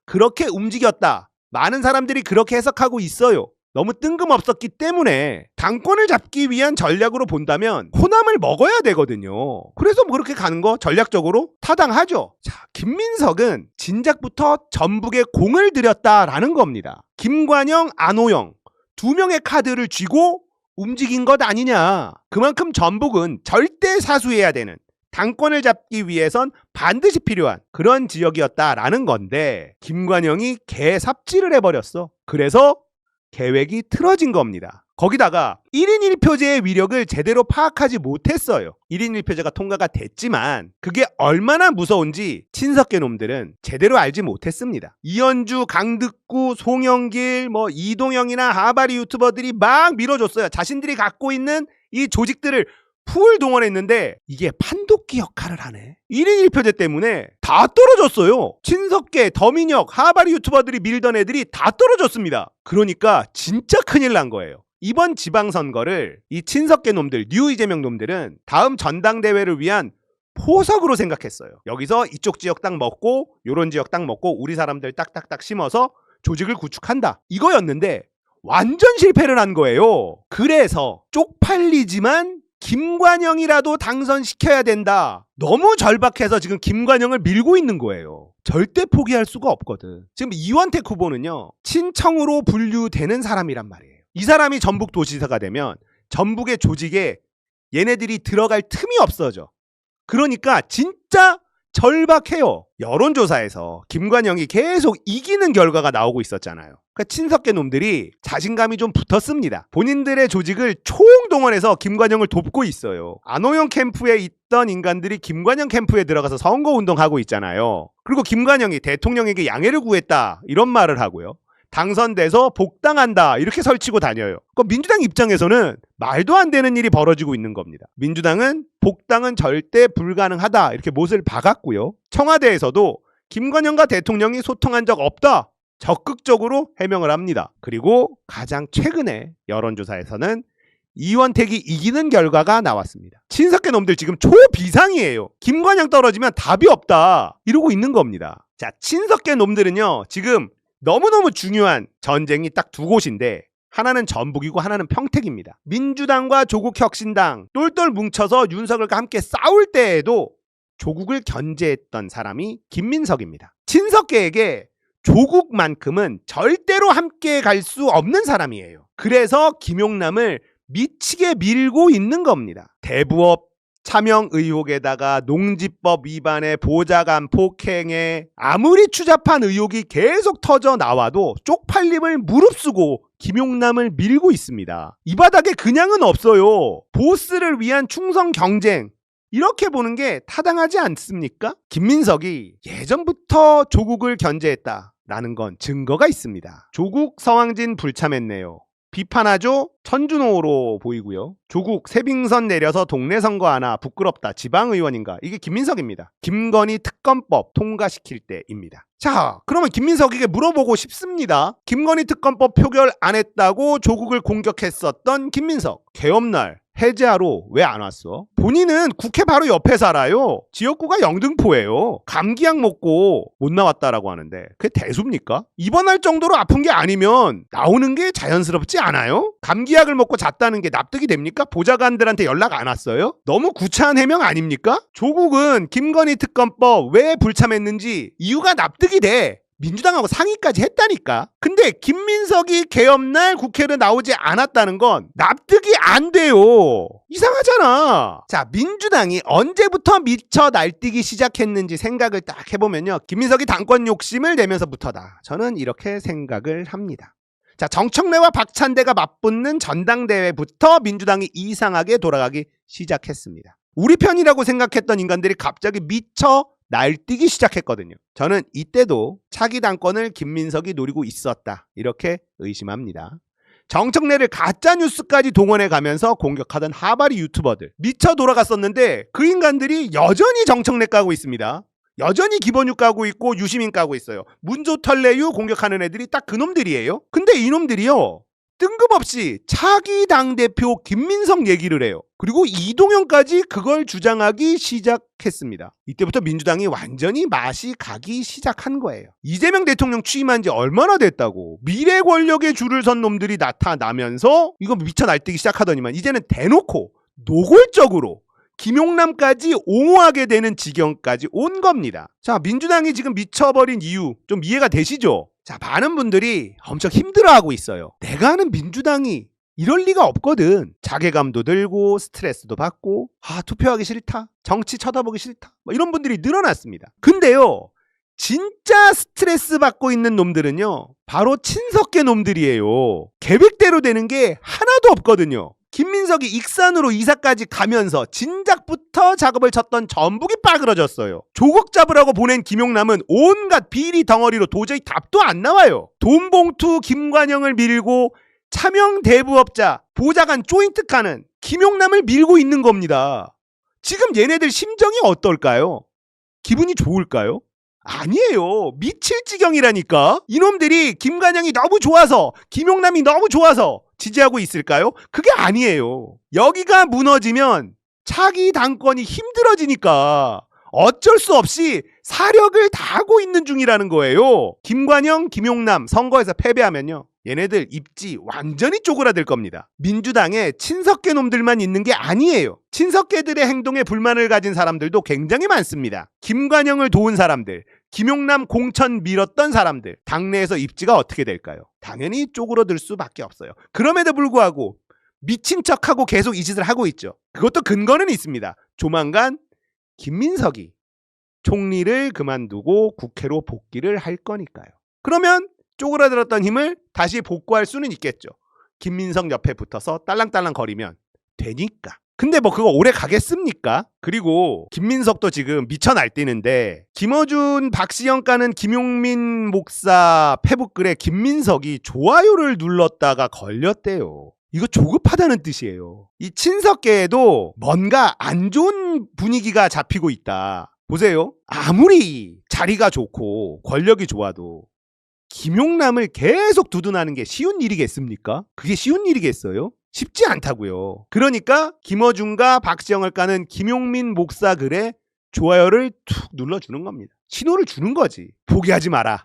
그렇게 움직였다. 많은 사람들이 그렇게 해석하고 있어요. 너무 뜬금없었기 때문에 당권을 잡기 위한 전략으로 본다면 호남을 먹어야 되거든요. 그래서 뭐 그렇게 가는 거 전략적으로 타당하죠. 자, 김민석은 진작부터 전북에 공을 들였다라는 겁니다. 김관영, 안호영 두 명의 카드를 쥐고 움직인 것 아니냐. 그만큼 전북은 절대 사수해야 되는, 당권을 잡기 위해선 반드시 필요한 그런 지역이었다라는 건데 김관영이 개삽질을 해버렸어. 그래서 계획이 틀어진 겁니다. 거기다가 1인 1표제의 위력을 제대로 파악하지 못했어요. 1인 1표제가 통과가 됐지만 그게 얼마나 무서운지 친석계 놈들은 제대로 알지 못했습니다. 이현주, 강득구, 송영길, 이동영이나 하바리 유튜버들이 막 밀어줬어요. 자신들이 갖고 있는 이 조직들을 풀 동원했는데 이게 판도끼 역할을 하네. 1인 1표제 때문에 다 떨어졌어요. 친석계, 더민혁, 하바리 유튜버들이 밀던 애들이 다 떨어졌습니다. 그러니까 진짜 큰일 난 거예요. 이번 지방선거를 이 친석계 놈들, 뉴 이재명 놈들은 다음 전당대회를 위한 포석으로 생각했어요. 여기서 이쪽 지역 딱 먹고 요런 지역 딱 먹고 우리 사람들 딱딱딱 심어서 조직을 구축한다. 이거였는데 완전 실패를 한 거예요. 그래서 쪽팔리지만 김관영이라도 당선시켜야 된다. 너무 절박해서 지금 김관영을 밀고 있는 거예요. 절대 포기할 수가 없거든. 지금 이원택 후보는요, 친청으로 분류되는 사람이란 말이에요. 이 사람이 전북 도지사가 되면 전북의 조직에 얘네들이 들어갈 틈이 없어져. 그러니까 진짜 절박해요. 여론조사에서 김관영이 계속 이기는 결과가 나오고 있었잖아요. 그러니까 친석계 놈들이 자신감이 좀 붙었습니다. 본인들의 조직을 총동원해서 김관영을 돕고 있어요. 안호영 캠프에 있던 인간들이 김관영 캠프에 들어가서 선거운동하고 있잖아요. 그리고 김관영이 대통령에게 양해를 구했다 이런 말을 하고요. 당선돼서 복당한다 이렇게 설치고 다녀요. 민주당 입장에서는 말도 안 되는 일이 벌어지고 있는 겁니다. 민주당은 복당은 절대 불가능하다 이렇게 못을 박았고요. 청와대에서도 김관영과 대통령이 소통한 적 없다 적극적으로 해명을 합니다. 그리고 가장 최근에 여론조사에서는 이원택이 이기는 결과가 나왔습니다. 친석계 놈들 지금 초비상이에요. 김관영 떨어지면 답이 없다 이러고 있는 겁니다. 자, 친석계 놈들은요 지금 너무너무 중요한 전쟁이 딱 두 곳인데 하나는 전북이고 하나는 평택입니다. 민주당과 조국혁신당 똘똘 뭉쳐서 윤석열과 함께 싸울 때에도 조국을 견제했던 사람이 김민석입니다. 친석계에게 조국만큼은 절대로 함께 갈 수 없는 사람이에요. 그래서 김용남을 미치게 밀고 있는 겁니다. 대부업 차명 의혹에다가 농지법 위반에 보좌관 폭행에 아무리 추잡한 의혹이 계속 터져 나와도 쪽팔림을 무릅쓰고 김용남을 밀고 있습니다. 이 바닥에 그냥은 없어요. 보스를 위한 충성 경쟁 이렇게 보는 게 타당하지 않습니까? 김민석이 예전부터 조국을 견제했다라는 건 증거가 있습니다. 조국 서왕진 불참했네요. 비판하죠? 천준호로 보이고요. 조국 세빙선 내려서 동네 선거 하나 부끄럽다. 지방의원인가? 이게 김민석입니다. 김건희 특검법 통과시킬 때입니다. 자, 그러면 김민석에게 물어보고 싶습니다. 김건희 특검법 표결 안 했다고 조국을 공격했었던 김민석. 개업날 해제하러 왜 안 왔어? 본인은 국회 바로 옆에 살아요. 지역구가 영등포예요. 감기약 먹고 못 나왔다라고 하는데 그게 대수입니까? 입원할 정도로 아픈 게 아니면 나오는 게 자연스럽지 않아요? 감기약을 먹고 잤다는 게 납득이 됩니까? 보좌관들한테 연락 안 왔어요? 너무 구차한 해명 아닙니까? 조국은 김건희 특검법 왜 불참했는지 이유가 납득이 돼. 민주당하고 상의까지 했다니까. 근데 김민석이 개업날 국회를 나오지 않았다는 건 납득이 안 돼요. 이상하잖아. 자, 민주당이 언제부터 미쳐 날뛰기 시작했는지 생각을 딱 해보면요. 김민석이 당권 욕심을 내면서부터다. 저는 이렇게 생각을 합니다. 자, 정청래와 박찬대가 맞붙는 전당대회부터 민주당이 이상하게 돌아가기 시작했습니다. 우리 편이라고 생각했던 인간들이 갑자기 미쳐 날뛰기 시작했거든요. 저는 이때도 차기 당권을 김민석이 노리고 있었다 이렇게 의심합니다. 정청래를 가짜 뉴스까지 동원해 가면서 공격하던 하바리 유튜버들 미쳐 돌아갔었는데 그 인간들이 여전히 정청래 까고 있습니다. 여전히 기본유 까고 있고 유시민 까고 있어요. 문조털레유 공격하는 애들이 딱 그놈들이에요. 근데 이놈들이요 뜬금없이 차기 당대표 김민석 얘기를 해요. 그리고 이동영까지 그걸 주장하기 시작했습니다. 이때부터 민주당이 완전히 맛이 가기 시작한 거예요. 이재명 대통령 취임한 지 얼마나 됐다고 미래 권력의 줄을 선 놈들이 나타나면서 이거 미쳐 날뛰기 시작하더니만 이제는 대놓고 노골적으로 김용남까지 옹호하게 되는 지경까지 온 겁니다. 자, 민주당이 지금 미쳐버린 이유 좀 이해가 되시죠? 자, 많은 분들이 엄청 힘들어하고 있어요. 내가 아는 민주당이 이럴 리가 없거든. 자괴감도 들고 스트레스도 받고 투표하기 싫다. 정치 쳐다보기 싫다. 이런 분들이 늘어났습니다. 근데요. 진짜 스트레스 받고 있는 놈들은요. 바로 친석계 놈들이에요. 계획대로 되는 게 하나도 없거든요. 김민석이 익산으로 이사까지 가면서 진작부터 작업을 쳤던 전북이 빠그러졌어요. 조국 잡으라고 보낸 김용남은 온갖 비리 덩어리로 도저히 답도 안 나와요. 돈봉투 김관영을 밀고 차명 대부업자 보좌관 조인트 카는 김용남을 밀고 있는 겁니다. 지금 얘네들 심정이 어떨까요? 기분이 좋을까요? 아니에요. 미칠 지경이라니까. 이놈들이 김관영이 너무 좋아서 김용남이 너무 좋아서 지지하고 있을까요? 그게 아니에요. 여기가 무너지면 차기 당권이 힘들어지니까 어쩔 수 없이 사력을 다하고 있는 중이라는 거예요. 김관영, 김용남 선거에서 패배하면요. 얘네들 입지 완전히 쪼그라들 겁니다. 민주당에 친석계 놈들만 있는 게 아니에요. 친석계들의 행동에 불만을 가진 사람들도 굉장히 많습니다. 김관영을 도운 사람들, 김용남 공천 밀었던 사람들, 당내에서 입지가 어떻게 될까요? 당연히 쪼그러들 수밖에 없어요. 그럼에도 불구하고 미친 척하고 계속 이 짓을 하고 있죠. 그것도 근거는 있습니다. 조만간 김민석이 총리를 그만두고 국회로 복귀를 할 거니까요. 그러면 쪼그라들었던 힘을 다시 복구할 수는 있겠죠. 김민석 옆에 붙어서 딸랑딸랑 거리면 되니까. 근데 뭐 그거 오래 가겠습니까? 그리고 김민석도 지금 미쳐 날뛰는데 김어준, 박시영 까는 김용민 목사 페북글에 김민석이 좋아요를 눌렀다가 걸렸대요. 이거 조급하다는 뜻이에요. 이 친석계에도 뭔가 안 좋은 분위기가 잡히고 있다. 보세요. 아무리 자리가 좋고 권력이 좋아도 김용남을 계속 두둔하는 게 쉬운 일이겠습니까? 그게 쉬운 일이겠어요? 쉽지 않다고요. 그러니까 김어준과 박시영을 까는 김용민 목사 글에 좋아요를 툭 눌러주는 겁니다. 신호를 주는 거지. 포기하지 마라.